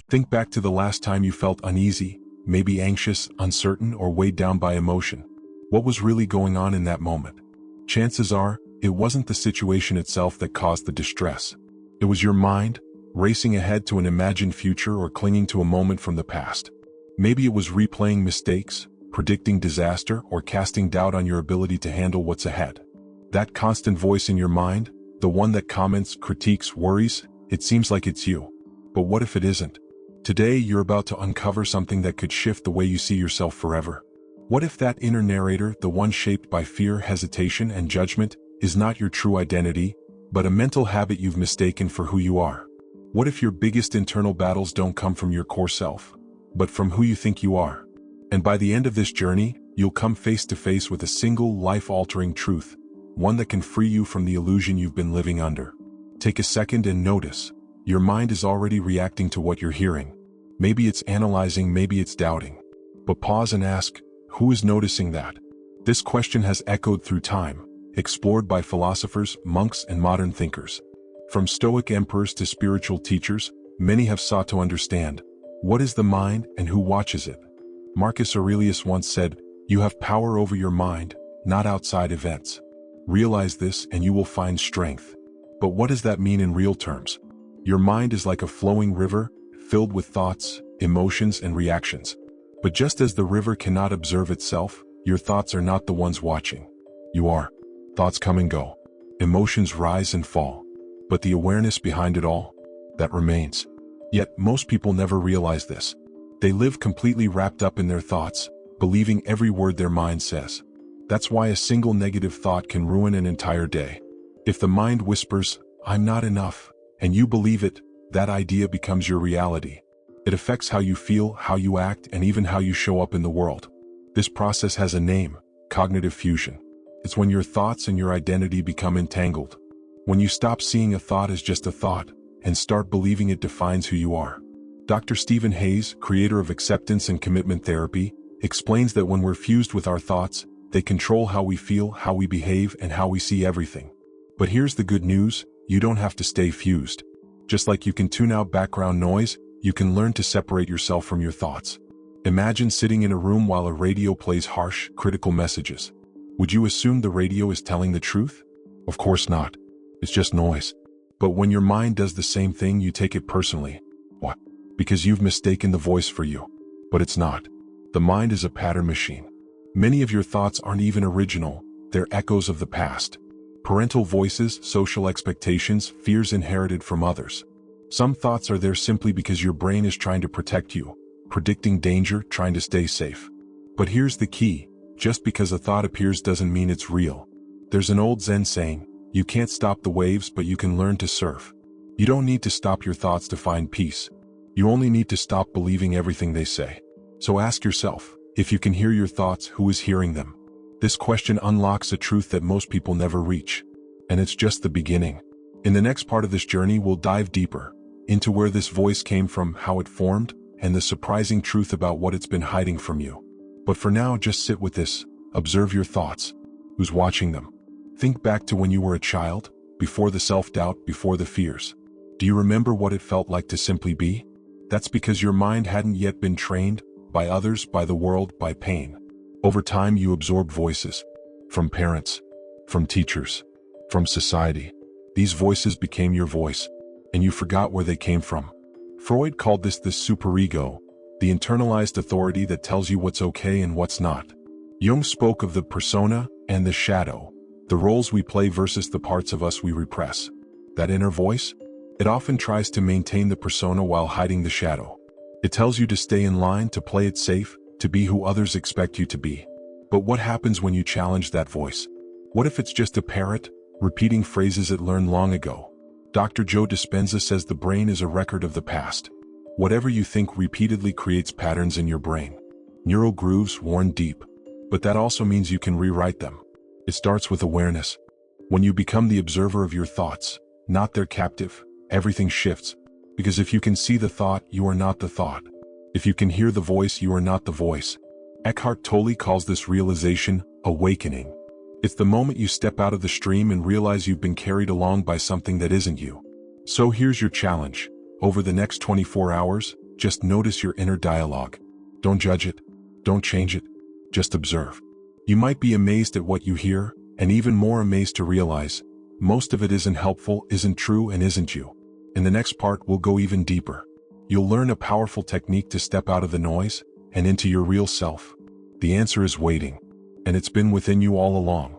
Think back to the last time you felt uneasy, maybe anxious, uncertain, or weighed down by emotion. What was really going on in that moment? Chances are, it wasn't the situation itself that caused the distress. It was your mind, racing ahead to an imagined future or clinging to a moment from the past. Maybe it was replaying mistakes, predicting disaster, or casting doubt on your ability to handle what's ahead. That constant voice in your mind, the one that comments, critiques, worries, it seems like it's you. But what if it isn't? Today you're about to uncover something that could shift the way you see yourself forever. What if that inner narrator, the one shaped by fear, hesitation, and judgment, is not your true identity, but a mental habit you've mistaken for who you are? What if your biggest internal battles don't come from your core self, but from who you think you are? And by the end of this journey, you'll come face to face with a single life-altering truth, one that can free you from the illusion you've been living under. Take a second and notice. Your mind is already reacting to what you're hearing. Maybe it's analyzing, maybe it's doubting. But pause and ask, who is noticing that? This question has echoed through time, explored by philosophers, monks, and modern thinkers. From Stoic emperors to spiritual teachers, many have sought to understand, what is the mind and who watches it? Marcus Aurelius once said, "You have power over your mind, not outside events. Realize this and you will find strength." But what does that mean in real terms? Your mind is like a flowing river, filled with thoughts, emotions, and reactions. But just as the river cannot observe itself, your thoughts are not the ones watching. You are. Thoughts come and go. Emotions rise and fall. But the awareness behind it all, that remains. Yet most people never realize this. They live completely wrapped up in their thoughts, believing every word their mind says. That's why a single negative thought can ruin an entire day. If the mind whispers, "I'm not enough," and you believe it, that idea becomes your reality. It affects how you feel, how you act, and even how you show up in the world. This process has a name: cognitive fusion. It's when your thoughts and your identity become entangled. When you stop seeing a thought as just a thought, and start believing it defines who you are. Dr. Stephen Hayes, creator of acceptance and commitment therapy, explains that when we're fused with our thoughts, they control how we feel, how we behave, and how we see everything. But here's the good news: you don't have to stay fused. Just like you can tune out background noise, you can learn to separate yourself from your thoughts. Imagine sitting in a room while a radio plays harsh, critical messages. Would you assume the radio is telling the truth? Of course not. It's just noise. But when your mind does the same thing, you take it personally. Why? Because you've mistaken the voice for you. But it's not. The mind is a pattern machine. Many of your thoughts aren't even original, they're echoes of the past. Parental voices, social expectations, fears inherited from others. Some thoughts are there simply because your brain is trying to protect you, predicting danger, trying to stay safe. But here's the key: just because a thought appears doesn't mean it's real. There's an old Zen saying, you can't stop the waves, but you can learn to surf. You don't need to stop your thoughts to find peace. You only need to stop believing everything they say. So ask yourself, if you can hear your thoughts, who is hearing them? This question unlocks a truth that most people never reach. And it's just the beginning. In the next part of this journey, we'll dive deeper into where this voice came from, how it formed, and the surprising truth about what it's been hiding from you. But for now, just sit with this. Observe your thoughts. Who's watching them? Think back to when you were a child, before the self-doubt, before the fears. Do you remember what it felt like to simply be? That's because your mind hadn't yet been trained, by others, by the world, by pain. Over time, you absorb voices. From parents, from teachers, from society. These voices became your voice, and you forgot where they came from. Freud called this the superego, the internalized authority that tells you what's okay and what's not. Jung spoke of the persona and the shadow, the roles we play versus the parts of us we repress. That inner voice? It often tries to maintain the persona while hiding the shadow. It tells you to stay in line, to play it safe, to be who others expect you to be. But what happens when you challenge that voice? What if it's just a parrot, repeating phrases it learned long ago? Dr. Joe Dispenza says the brain is a record of the past. Whatever you think repeatedly creates patterns in your brain. Neural grooves worn deep. But that also means you can rewrite them. It starts with awareness. When you become the observer of your thoughts, not their captive, everything shifts. Because if you can see the thought, you are not the thought. If you can hear the voice, you are not the voice. Eckhart Tolle calls this realization awakening. It's the moment you step out of the stream and realize you've been carried along by something that isn't you. So here's your challenge. Over the next 24 hours, Just notice your inner dialogue. Don't judge it. Don't change it. Just observe. You might be amazed at what you hear, and even more amazed to realize most of it isn't helpful, isn't true, and isn't you. In the next part, we'll go even deeper. You'll learn a powerful technique to step out of the noise and into your real self. The answer is waiting, and it's been within you all along.